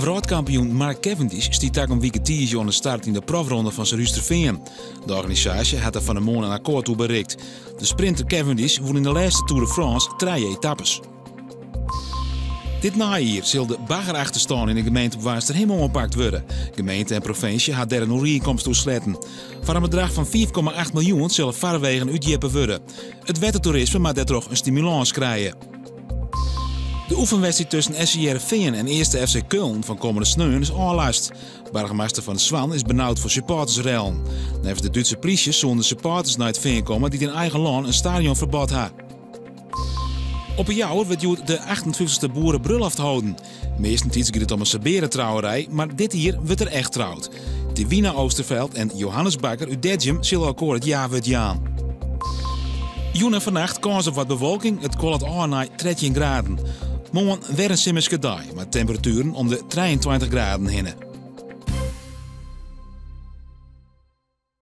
Wereldkampioen Mark Cavendish stiet tak een week tijdje aan de start in de profronde van Ruisterveen. De organisatie had er van de morgen een akkoord toe bereikt. De sprinter Cavendish won in de laatste Tour de France 3 etappes. Dit najaar zal de baggerachterstand in de gemeente op Waarster helemaal oppakt worden. Gemeente en provincie had daar een overeenkomst toe sletten. Voor een bedrag van 4,8 miljoen zullen vaarwegen uitjeppen worden. Het wettertoerisme mag daar toch een stimulans krijgen. De oefenwedstrijd tussen SC Heerenveen en eerste FC Köln van komende sneeuw is aanlast. Burgemeester van Zwan is benauwd voor supportersrellen. Nevens de Duitse politie zullen de supporters naar het veen komen die in eigen land een stadionverbod hebben. Op een jaar wordt de 28e boerenbrulhoft houden. Meestens gaat het om een saberentrouwerij, maar dit hier wordt er echt trouwd. Divina Oosterveld en Johannes Bakker uit Dedgem zullen akkoord het jaar wordt jaan. Joen en vannacht kans op wat bewolking, het koelt aan naar 13 graden. Morgen weer een simmerske dag, met temperaturen om de 23 graden heen.